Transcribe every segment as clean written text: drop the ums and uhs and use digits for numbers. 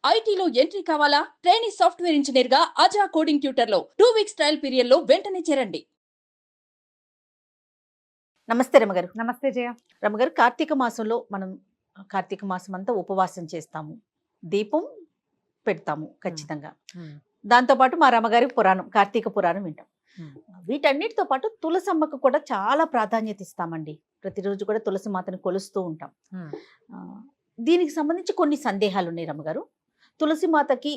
ఐటీలో ఎంట్రీ కావాలా? Trainee software engineer గా అజా కోడింగ్ ట్యూటర్ లో 2 వీక్స్ ట్రయల్ పీరియడ్ లో వెంటనే చేరండి. నమస్తే రమగారు. నమస్తే జయ. రమగారు, కార్తీక మాసంలో మనం కార్తీక మాసం అంతా ఉపవాసం చేస్తాము, దీపం పెడతాము ఖచ్చితంగా. దాంతోపాటు మా రమగారి పురాణం, కార్తీక పురాణం వింటాం. వీటన్నిటితో పాటు తులసమ్మకు కూడా చాలా ప్రాధాన్యత ఇస్తామండి. ప్రతిరోజు కూడా తులసి మాతను కొలుస్తూ ఉంటాం. దీనికి సంబంధించి కొన్ని సందేహాలు ఉన్నాయి రమగారు. తులసి మాతకి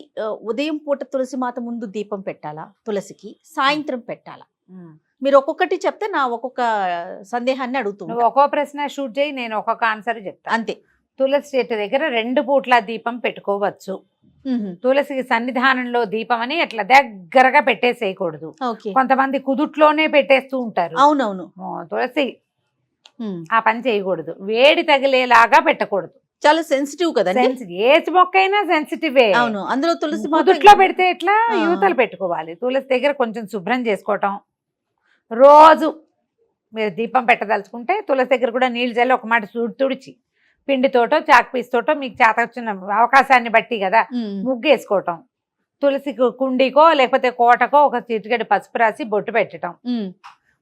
ఉదయం పూట తులసి మాత ముందు దీపం పెట్టాలా, తులసికి సాయంత్రం పెట్టాలా? మీరు ఒక్కొక్కటి చెప్తే నా ఒక్కొక్క సందేహాన్ని అడుగుతున్నాను. ఒక్కో ప్రశ్న షూట్ చేయి, నేను ఒక్కొక్క ఆన్సర్ చెప్తాను. అంతే. తులసి చెట్టు దగ్గర 2 పూట్ల దీపం పెట్టుకోవచ్చు. తులసికి సన్నిధానంలో దీపం అని అట్లా దగ్గరగా పెట్టేసేయకూడదు. కొంతమంది కుదుట్లోనే పెట్టేస్తూ ఉంటారు. అవునవును. తులసి ఆ పని చేయకూడదు. వేడి తగిలేలాగా పెట్టకూడదు. చాలా సెన్సిటివ్ కదా. ఏ మొక్క అయినా సెన్సిటివే. అవును. అందులో తులసి కుదుట్లో పెడితే ఎట్లా, యువతలు పెట్టుకోవాలి. తులసి దగ్గర కొంచెం శుభ్రం చేసుకోవటం. రోజు మీరు దీపం పెట్టదలుచుకుంటే తులసి దగ్గర కూడా నీళ్ళు చల్లి ఒక మాట తుడిచి పిండితోటో చాక్ పీస్తోటో మీకు చేత వచ్చిన అవకాశాన్ని బట్టి కదా ముగ్గేసుకోవటం. తులసి కుండీకో లేకపోతే కోటకో ఒక చిటికెడు పసుపు రాసి బొట్టు పెట్టడం,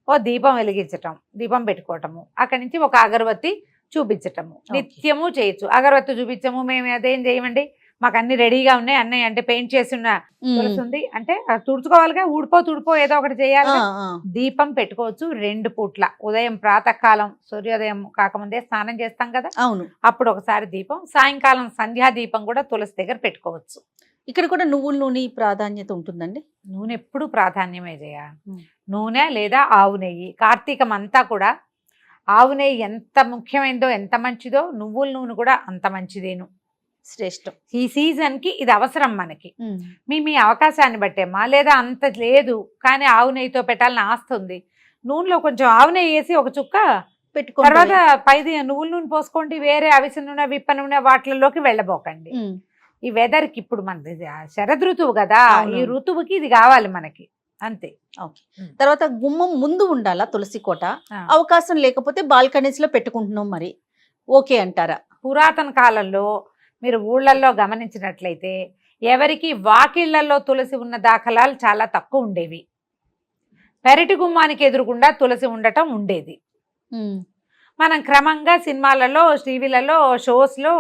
ఓ దీపం వెలిగించటం, దీపం పెట్టుకోవటము. అక్కడి నుంచి ఒక అగరబత్తి చూపించటము. నిత్యము చేయొచ్చు. అగరబత్తి చూపించము, మేము అదేం చేయమండి, మాకు అన్ని రెడీగా ఉన్నాయి. అన్నయ్య అంటే పెయింట్ చేసిన తులసి ఉంది అంటే తుడుచుకోవాలిగా, తుడిపో ఏదో ఒకటి చేయాలి. దీపం పెట్టుకోవచ్చు 2 పూట్ల. ఉదయం ప్రాతకాలం సూర్యోదయం కాకముందే స్నానం చేస్తాం కదా, అవును, అప్పుడు ఒకసారి దీపం. సాయంకాలం సంధ్యా దీపం కూడా తులసి దగ్గర పెట్టుకోవచ్చు. ఇక్కడ కూడా నువ్వుల నూనె ప్రాధాన్యత ఉంటుందండి. నూనె ఎప్పుడు ప్రాధాన్యమే చేయ. నూనె లేదా ఆవు నెయ్యి. కార్తీకం అంతా కూడా ఆవు నెయ్యి ఎంత ముఖ్యమైనదో, ఎంత మంచిదో, నువ్వుల నూనె కూడా అంత మంచిదేను, శ్రేష్టం. ఈ సీజన్కి ఇది అవసరం మనకి. మీ అవకాశాన్ని బట్టేమ్మా. లేదా అంత లేదు కానీ ఆవు నెయ్యితో పెట్టాలని ఆస్తుంది, నూనెలో కొంచెం ఆవు నెయ్యి వేసి ఒక చుక్క పెట్టుకో, తర్వాత పైది నువ్వుల నూనె పోసుకోండి. వేరే అవిసె నూనె, విప్ప నూనె వాటిల్లోకి వెళ్ళబోకండి. ఈ వెదర్కి ఇప్పుడు మనది శరద్ ఋతువు కదా, ఈ ఋతువుకి ఇది కావాలి మనకి, అంతే. ఓకే. తర్వాత గుమ్మం ముందు ఉండాలా తులసి కోట? అవకాశం లేకపోతే బాల్కనీస్ లో పెట్టుకుంటున్నాం, మరి ఓకే అంటారా? పురాతన కాలంలో మీరు ఊళ్ళల్లో గమనించినట్లయితే ఎవరికి వాకిళ్లలో తులసి ఉన్న దాఖలాలు చాలా తక్కువ ఉండేవి. పెరటి గుమ్మానికి ఎదురుగుండా తులసి ఉండటం ఉండేది. మనం క్రమంగా సినిమాలలో, టీవీలలో, షోస్లో,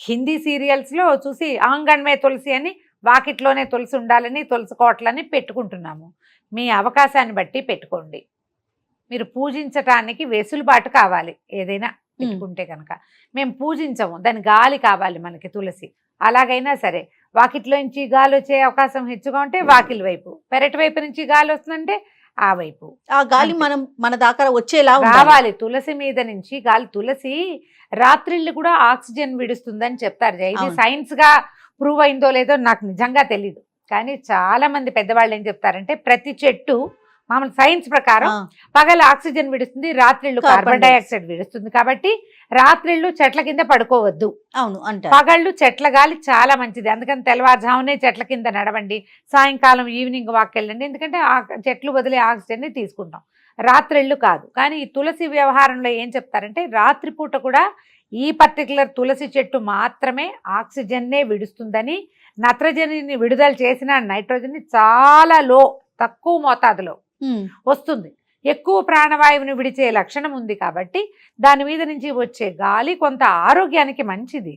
హిందీ సీరియల్స్లో చూసి ఆంగణమే తులసి అని, వాకిట్లోనే తులసి ఉండాలని, తులసి కోటలని పెట్టుకుంటున్నాము. మీ అవకాశాన్ని బట్టి పెట్టుకోండి. మీరు పూజించటానికి వెసులుబాటు కావాలి. ఏదైనా పెట్టుకుంటే కనుక మేము పూజించము, దాని గాలి కావాలి మనకి తులసి. అలాగైనా సరే వాకిట్లో నుంచి గాలి వచ్చే అవకాశం హెచ్చుగా ఉంటే వాకిలి వైపు, పెరటి వైపు నుంచి గాలి వస్తుందంటే ఆ వైపు. ఆ గాలి మన దాకా వచ్చేలా రావాలి. తులసి మీద నుంచి గాలి. తులసి రాత్రిళ్ళు కూడా ఆక్సిజన్ విడుస్తుందని చెప్తారు. ఇది సైన్స్ గా ప్రూవ్ అయిందో లేదో నాకు నిజంగా తెలీదు, కానీ చాలా మంది పెద్దవాళ్ళు ఏం చెప్తారంటే ప్రతి చెట్టు మామూలు సైన్స్ ప్రకారం పగలు ఆక్సిజన్ విడుస్తుంది, రాత్రిళ్ళు కార్బన్ డైఆక్సైడ్ విడుస్తుంది. కాబట్టి రాత్రిళ్ళు చెట్ల కింద పడుకోవద్దు. అవును అంటే పగళ్ళు చెట్ల గాలి చాలా మంచిది. అందుకని తెల్లవారుజామునే చెట్ల కింద నడవండి, సాయంకాలం ఈవినింగ్ వాక్ వెళ్ళండి. ఎందుకంటే చెట్లు వదిలే ఆక్సిజన్ ని తీసుకుంటాం, రాత్రిళ్ళు కాదు. కానీ ఈ తులసి వ్యవహారంలో ఏం చెప్తారంటే రాత్రిపూట కూడా ఈ పర్టికులర్ తులసి చెట్టు మాత్రమే ఆక్సిజన్నే విడుస్తుందని, నత్రజనిని విడుదల చేసిన నైట్రోజన్ని చాలా తక్కువ మోతాదులో వస్తుంది. ఎక్కువ ప్రాణవాయువుని విడిచే లక్షణం ఉంది కాబట్టి దాని మీద నుంచి వచ్చే గాలి కొంత ఆరోగ్యానికి మంచిది.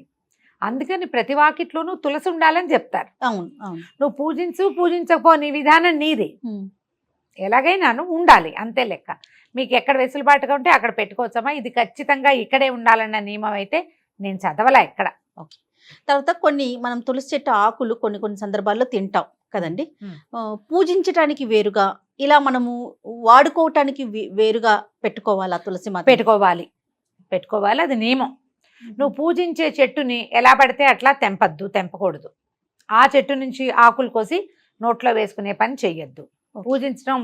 అందుకని ప్రతి వాకిట్లోనూ తులసి ఉండాలని చెప్తారు. నువ్వు పూజించకపో, నీ విధానం నీది. ఎలాగైనాను ఉండాలి, అంతే లెక్క. మీకు ఎక్కడ వెసులుబాటుగా ఉంటే అక్కడ పెట్టుకోవచ్చమ్మా. ఇది ఖచ్చితంగా ఇక్కడే ఉండాలన్న నియమం అయితే నేను చదవలా ఎక్కడ. ఓకే. తర్వాత మనం తులసి చెట్టు ఆకులు కొన్ని సందర్భాల్లో తింటాం కదండి. పూజించటానికి వేరుగా, ఇలా మనము వాడుకోవటానికి వేరుగా పెట్టుకోవాలా తులసి మాత? పెట్టుకోవాలి, అది నియమం. నువ్వు పూజించే చెట్టుని ఎలా పడితే అట్లా తెంపకూడదు. ఆ చెట్టు నుంచి ఆకులు కోసి నోట్లో వేసుకునే పని చెయ్యొద్దు.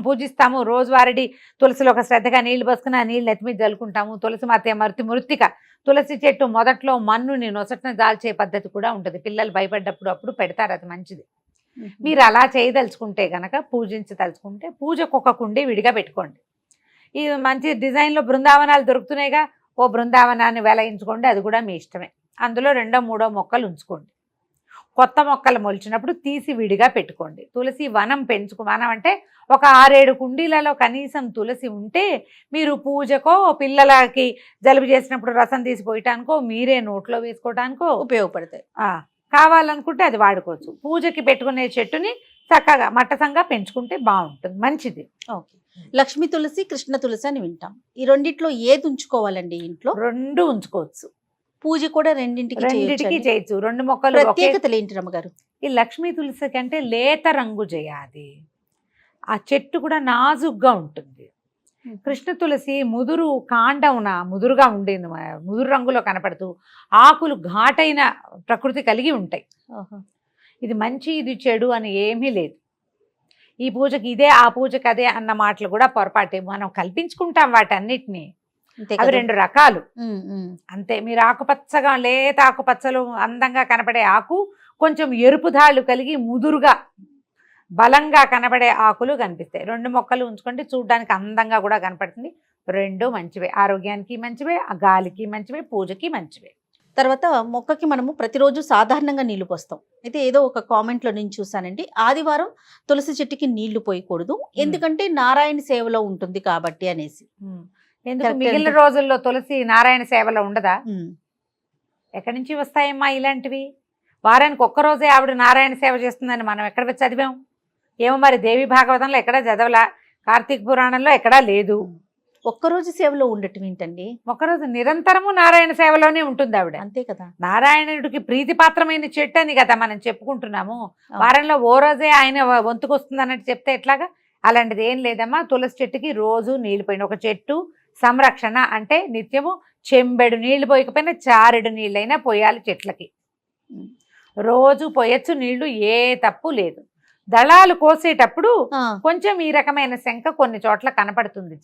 పూజిస్తాము, రోజువారీ తులసిలో ఒక శ్రద్ధగా నీళ్లు పోసుకుని ఆ నీళ్ళు నెత్తి మీద జల్లుకుంటాము. తులసి మాత మృత్తిక. తులసి చెట్టు మొదట్లో మన్నుని నొసటన దాల్చే పద్ధతి కూడా ఉంటుంది. పిల్లలు భయపడ్డప్పుడు అప్పుడు పెడతారు, అది మంచిది. మీరు అలా చేయదలుచుకుంటే గనక, పూజించదలుచుకుంటే పూజకు ఒక కుండి విడిగా పెట్టుకోండి. ఇది మంచి డిజైన్లో బృందావనాలు దొరుకుతున్నాయిగా, ఓ బృందావనాన్ని వెలయించుకోండి, అది కూడా మీ ఇష్టమే. అందులో 2-3 మొక్కలు ఉంచుకోండి. కొత్త మొక్కలు మొలిచినప్పుడు తీసి విడిగా పెట్టుకోండి. తులసి వనం వనం అంటే ఒక 6-7 కుండీలలో కనీసం తులసి ఉంటే మీరు పూజకో, పిల్లలకి జలుబు చేసినప్పుడు రసం తీసి పోయటానికో, మీరే నోట్లో వేసుకోవటానికో ఉపయోగపడతాయి. కావాలనుకుంటే అది వాడుకోవచ్చు. పూజకి పెట్టుకునే చెట్టుని చక్కగా మట్టసంగా పెంచుకుంటే బాగుంటుంది, మంచిది. ఓకే. లక్ష్మీ తులసి, కృష్ణ తులసి అని వింటాం. ఈ రెండిట్లో ఏది ఉంచుకోవాలండి ఇంట్లో? 2 ఉంచుకోవచ్చు. పూజ కూడా రెండింటికి చేయొచ్చు. 2 మొక్కలు. ప్రత్యేకతలు ఏంటి రమ్మగారు? ఈ లక్ష్మీ తులసి కంటే లేత రంగు చేయాలి. ఆ చెట్టు కూడా నాజుగ్గా ఉంటుంది. కృష్ణ తులసి ముదురు కాండమున ముదురుగా ఉండేది, ముదురు రంగులో కనపడుతూ ఆకులు ఘాటైన ప్రకృతి కలిగి ఉంటాయి. ఇది మంచి ఇది చెడు అని ఏమీ లేదు. ఈ పూజకి ఇదే, ఆ పూజకి అదే అన్న మాటలు కూడా పొరపాటే. మనం కల్పించుకుంటాం వాటన్నిటినీ. అవి 2 రకాలు అంతే. మీరు ఆకుపచ్చగా లేత ఆకుపచ్చలు అందంగా కనపడే ఆకు, కొంచెం ఎరుపు ధాళ్ళు కలిగి ముదురుగా బలంగా కనబడే ఆకులు కనిపిస్తాయి. 2 మొక్కలు ఉంచుకోండి, చూడడానికి అందంగా కూడా కనపడుతుంది. 2 మంచివే, ఆరోగ్యానికి మంచివే, గాలికి మంచివే, పూజకి మంచివే. తర్వాత మొక్కకి మనము ప్రతిరోజు సాధారణంగా నీళ్లు పోస్తాం. అయితే ఏదో ఒక కామెంట్లో నేను చూసానండి, ఆదివారం తులసి చెట్టుకి నీళ్లు పోయకూడదు, ఎందుకంటే నారాయణ సేవలో ఉంటుంది కాబట్టి అనేసి. ఎందుకు మిగిలిన రోజుల్లో తులసి నారాయణ సేవలో ఉండదా? ఎక్కడి నుంచి వస్తాయమ్మా ఇలాంటివి? వారానికి ఒక్కరోజే ఆవిడ నారాయణ సేవ చేస్తుందని మనం ఎక్కడ చదివాం? ఏమో మరి, దేవి భాగవతంలో ఎక్కడా చదవలా, కార్తీక పురాణంలో ఎక్కడా లేదు. ఒక్కరోజు సేవలో ఉండటం ఏంటండి? ఒకరోజు నిరంతరము నారాయణ సేవలోనే ఉంటుంది ఆవిడ. అంతే కదా. నారాయణుడికి ప్రీతిపాత్రమైన చెట్టు అని కదా మనం చెప్పుకుంటున్నాము. వారంలో ఓ రోజే ఆయన వంతుకొస్తుంది అన్నట్టు చెప్తే ఎట్లాగా? అలాంటిది ఏం లేదమ్మా. తులసి చెట్టుకి రోజు నీళ్లు పోయిన, ఒక చెట్టు సంరక్షణ అంటే నిత్యము చెంబెడు నీళ్లు పోయకపోయినా చారెడు నీళ్ళైనా పోయాలి చెట్లకి. రోజు పోయొచ్చు నీళ్లు, ఏ తప్పు లేదు. దళాలు కోసేటప్పుడు కొంచెం ఈ రకమైన శంక కొన్ని చోట్ల కనపడుతుంది.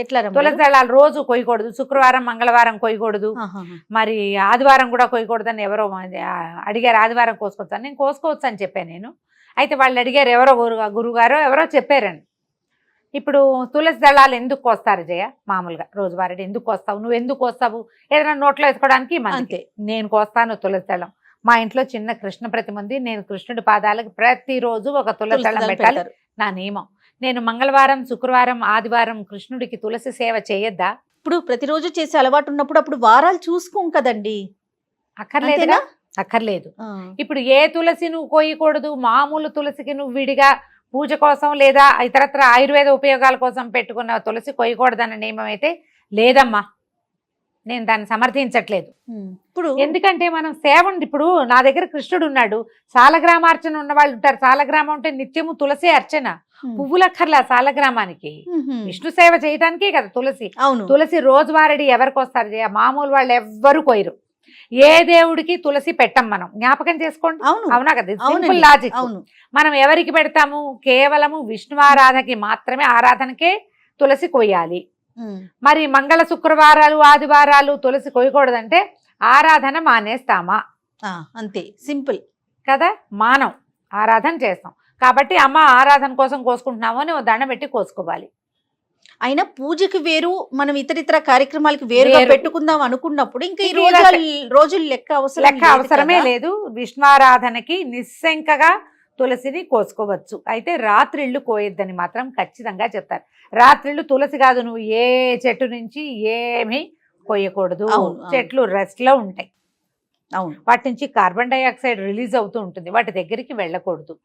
ఎట్లా? తులసి దళాలు రోజు కొయ్యకూడదు, శుక్రవారం మంగళవారం కొయ్యకూడదు, మరి ఆదివారం కూడా కొయ్యకూడదని ఎవరో అడిగారు. ఆదివారం కోసుకోవచ్చు, నేను కోసుకోవచ్చు అని చెప్పాను నేను. అయితే వాళ్ళు అడిగారు, ఎవరో గురుగారో ఎవరో చెప్పారండి. ఇప్పుడు తులసి దళాలు ఎందుకు కోస్తారు జయ? మామూలుగా రోజువారీ ఎందుకు కోస్తావు? నువ్వు ఎందుకు కోస్తావు? ఏదైనా నోట్లో వేసుకోవడానికి. అంతే. నేను కోస్తాను తులసి దళం. మా ఇంట్లో చిన్న కృష్ణ ప్రతిమ ఉంది. నేను కృష్ణుడి పాదాలకు ప్రతిరోజు ఒక తులసి దళం పెట్టాలి, నా నియమం. నేను మంగళవారం, శుక్రవారం, ఆదివారం కృష్ణుడికి తులసి సేవ చేయొద్దా? ఇప్పుడు ప్రతిరోజు చేసే అలవాటు ఉన్నప్పుడు అప్పుడు వారాలు చూసుకోం కదండి. అక్కర్లేదుగా? అక్కర్లేదు. ఇప్పుడు ఏ తులసి నువ్వు కోయకూడదు, మామూలు తులసికి నువ్వు విడిగా పూజ కోసం లేదా ఇతరత్ర ఆయుర్వేద ఉపయోగాల కోసం పెట్టుకున్న తులసి కొయ్యకూడదన్న నియమం అయితే లేదమ్మా. నేను దాన్ని సమర్థించట్లేదు. ఇప్పుడు ఎందుకంటే మనం సేవ, ఇప్పుడు నా దగ్గర కృష్ణుడు ఉన్నాడు, సాలగ్రామార్చన ఉన్న వాళ్ళు ఉంటారు. సాలగ్రామం అంటే నిత్యము తులసి అర్చన, పువ్వులక్కర్లా సాలగ్రామానికి. విష్ణు సేవ చేయడానికే కదా తులసి. తులసి రోజువారీ ఎవరికి వస్తారు జయ? మామూలు వాళ్ళు ఎవ్వరు కొయ్యరు. ఏ దేవుడికి తులసి పెట్టం మనం, జ్ఞాపకం చేసుకోండి. అవునా కదా? Simple logic. మనం ఎవరికి పెడతాము? కేవలము విష్ణువారాధనకి మాత్రమే, ఆరాధనకే తులసి కొయ్యాలి. మరి మంగళ శుక్రవారాలు ఆదివారాలు తులసి కొయ్యకూడదంటే ఆరాధన మానేస్తామా? అంతే, సింపుల్ కదా. మానం, ఆరాధన చేస్తాం కాబట్టి అమ్మ ఆరాధన కోసం కోసుకుంటున్నాము అని దండం పెట్టి కోసుకోవాలి. అయినా పూజకి వేరు, మనం ఇతరితర కార్యక్రమాలకి వేరుగా పెట్టుకుందాం అనుకున్నప్పుడు ఇంకా ఈ రోజులు లెక్క అవసరమే లేదు. విష్ణువారాధనకి నిస్సంకగా తులసిని కోసుకోవచ్చు. అయితే రాత్రిళ్ళు కోయొద్దని మాత్రం ఖచ్చితంగా చెప్తారు. రాత్రిళ్ళు తులసి కాదు, నువ్వు ఏ చెట్టు నుంచి ఏమీ కోయకూడదు. చెట్లు రెస్ట్ లో ఉంటాయి. వాటి నుంచి కార్బన్ డైఆక్సైడ్ రిలీజ్ అవుతూ ఉంటుంది, వాటి దగ్గరికి వెళ్ళకూడదు.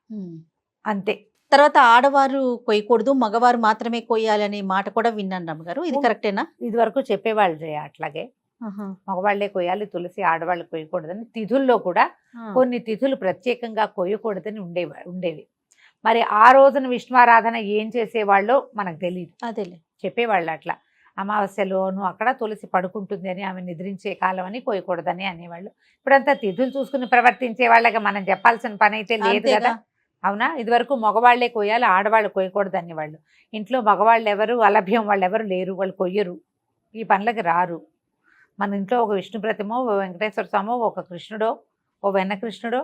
అంతే. తర్వాత ఆడవారు కొయ్యకూడదు, మగవారు మాత్రమే కొయ్యాలి అనే మాట కూడా విన్నాను రమ్మగారు, ఇది కరెక్టేనా? ఇది వరకు చెప్పేవాళ్ళు జయ అట్లాగే. మగవాళ్లే కొయ్యాలి తులసి, ఆడవాళ్ళు కొయ్యకూడదని. తిథుల్లో కూడా కొన్ని తిథులు ప్రత్యేకంగా కొయ్యకూడదని ఉండేవి. మరి ఆ రోజున విష్ణువారాధన ఏం చేసేవాళ్ళో మనకు తెలియదు. అదేలే, చెప్పేవాళ్ళు అట్లా. అమావాస్యలోను అక్కడ తులసి పడుకుంటుంది అని, ఆమె నిద్రించే కాలం అని కొయ్యకూడదని అనేవాళ్ళు. ఇప్పుడంతా తిథులు చూసుకుని ప్రవర్తించే వాళ్ళగా మనం చెప్పాల్సిన పని అయితే లేదు కదా. అవునా? ఇదివరకు మగవాళ్లే కొయ్యాలి, ఆడవాళ్ళు కొయ్యకూడదు అనేవాళ్ళు. ఇంట్లో మగవాళ్ళు ఎవరు, అలభ్యం వాళ్ళు ఎవరు లేరు, వాళ్ళు కొయ్యరు, ఈ పనులకి రారు. మన ఇంట్లో ఒక విష్ణు ప్రతిమో, ఓ వెంకటేశ్వర స్వామో, ఒక కృష్ణుడో, ఓ వెన్న కృష్ణుడో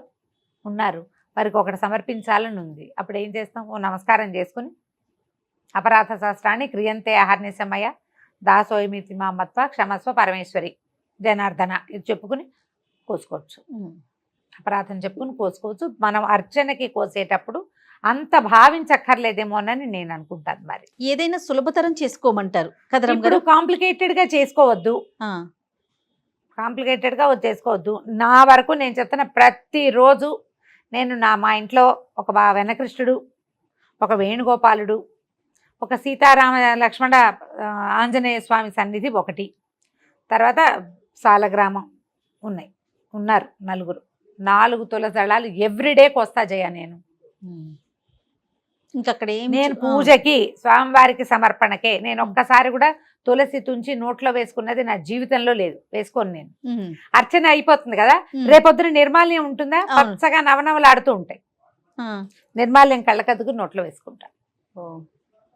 ఉన్నారు, వారికి ఒకటి సమర్పించాలని ఉంది. అప్పుడు ఏం చేస్తాం? ఓ నమస్కారం చేసుకుని అపరాధ శాస్త్రాన్ని క్రియంతే అహర్నిశమయ దాసోయమితి మామత్వ క్షమస్వ పరమేశ్వరి జనార్దన ఇది చెప్పుకుని కోసుకోవచ్చు. అపరాధం చెప్పుకుని కోసుకోవచ్చు. మనం అర్చనకి కోసేటప్పుడు అంత భావించక్కర్లేదేమోనని నేను అనుకుంటాను. మరి ఏదైనా సులభతరం చేసుకోమంటారు కదా రమ్మ ఇప్పుడు గారు? కాంప్లికేటెడ్ గా చేసుకోవద్దు, ఆ, కాంప్లికేటెడ్ గా చేసుకోవద్దు. నా వరకు నేను చెప్తున్న ప్రతిరోజు నేను మా ఇంట్లో ఒక వెనకృష్ణుడు, ఒక వేణుగోపాలుడు, ఒక సీతారామ లక్ష్మణ ఆంజనేయ స్వామి సన్నిధి ఒకటి, తర్వాత సాలగ్రామం ఉన్నారు 4 తులసి దళాలు ఎవ్రీడే కోస్తా జయ నేను. ఇంకక్కడ ఏం నేను పూజకి స్వామివారికి సమర్పణకే నేను ఒక్కసారి కూడా తులసి తుంచి నోట్లో వేసుకున్నది నా జీవితంలో లేదు, వేసుకోను నేను. అర్చన అయిపోతుంది కదా, రేపొద్దున నిర్మాల్యం ఉంటుందా, అవును. పచ్చగా నవనవలాడుతూ ఉంటాయి. నిర్మాల్యం కళ్ళకద్దుకు నోట్లో వేసుకుంటా.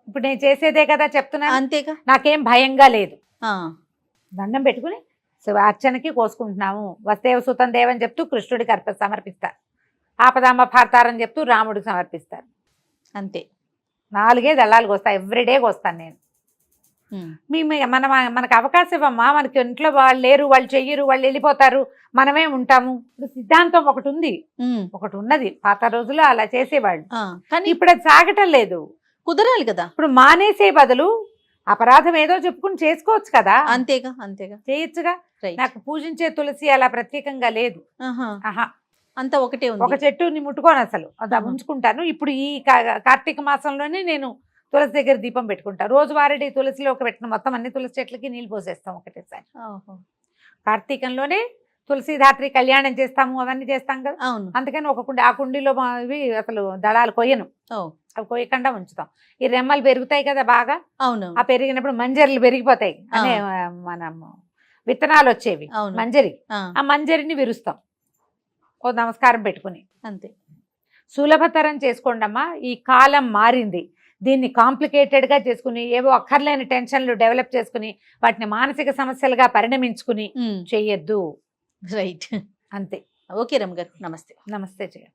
ఇప్పుడు నేను చేసేదే కదా చెప్తున్నా, అంతేగా. నాకేం భయంగా లేదు. ఆ, దండం పెట్టుకుని అర్చనకి కోసుకుంటున్నాము. వస్తేవ సుతం దేవని చెప్తూ కృష్ణుడికి సమర్పిస్తారు, ఆపదామ భారతారని చెప్తూ రాముడికి సమర్పిస్తారు. అంతే. 4 దళాలు కోస్తాను, ఎవ్రీడే కోస్తాను నేను. మనకు అవకాశం ఇవ్వమ్మా, మనకి ఇంట్లో వాళ్ళు లేరు, వాళ్ళు చెయ్యరు, వాళ్ళు వెళ్ళిపోతారు, మనమే ఉంటాము. ఇప్పుడు సిద్ధాంతం ఒకటి ఉన్నది, పాత రోజుల్లో అలా చేసేవాళ్ళు. కానీ ఇప్పుడు అది సాగటం లేదు, కుదరాలి కదా. ఇప్పుడు మానేసే బదులు అపరాధం ఏదో చెప్పుకుని చేసుకోవచ్చు కదా. అంతేగా చేయొచ్చుగా. Right. నాకు పూజించే తులసి అలా ప్రత్యేకంగా లేదు. ఆహా, అంతా ఒకటే ఉంది. ఒక చెట్టుని ముట్టుకోను అసలు, అది ఉంచుకుంటాను. ఇప్పుడు ఈ కార్తీక మాసంలోనే నేను తులసి దగ్గర దీపం పెట్టుకుంటాను. రోజువారీ తులసిలో పెట్టిన మొత్తం అన్ని తులసి చెట్లకి నీళ్ళు పోసేస్తాం ఒకటేసారి. కార్తీకంలోనే తులసిధాత్రి కళ్యాణం చేస్తాము, అవన్నీ చేస్తాం కదా. అవును. అందుకని ఆ కుండీలో ఇవి అసలు దళాలు కొయ్యను, అవి కొయ్యకుండా ఉంచుతాం. ఈ రెమ్మలు పెరుగుతాయి కదా బాగా, అవును. ఆ పెరిగినప్పుడు మంజరిలు పెరిగిపోతాయి అనే మనం విత్తనాలు వచ్చేవి, మంజరి, ఆ మంజరిని విరుస్తాం ఓ నమస్కారం పెట్టుకుని. అంతే. సులభతరం చేసుకోండి అమ్మా, ఈ కాలం మారింది. దీన్ని కాంప్లికేటెడ్గా చేసుకుని ఏవో అక్కర్లేని టెన్షన్లు డెవలప్ చేసుకుని వాటిని మానసిక సమస్యలుగా పరిణమించుకుని చెయ్యొద్దు. రైట్. అంతే. ఓకే రమ్మ గారు, నమస్తే. నమస్తే జయ.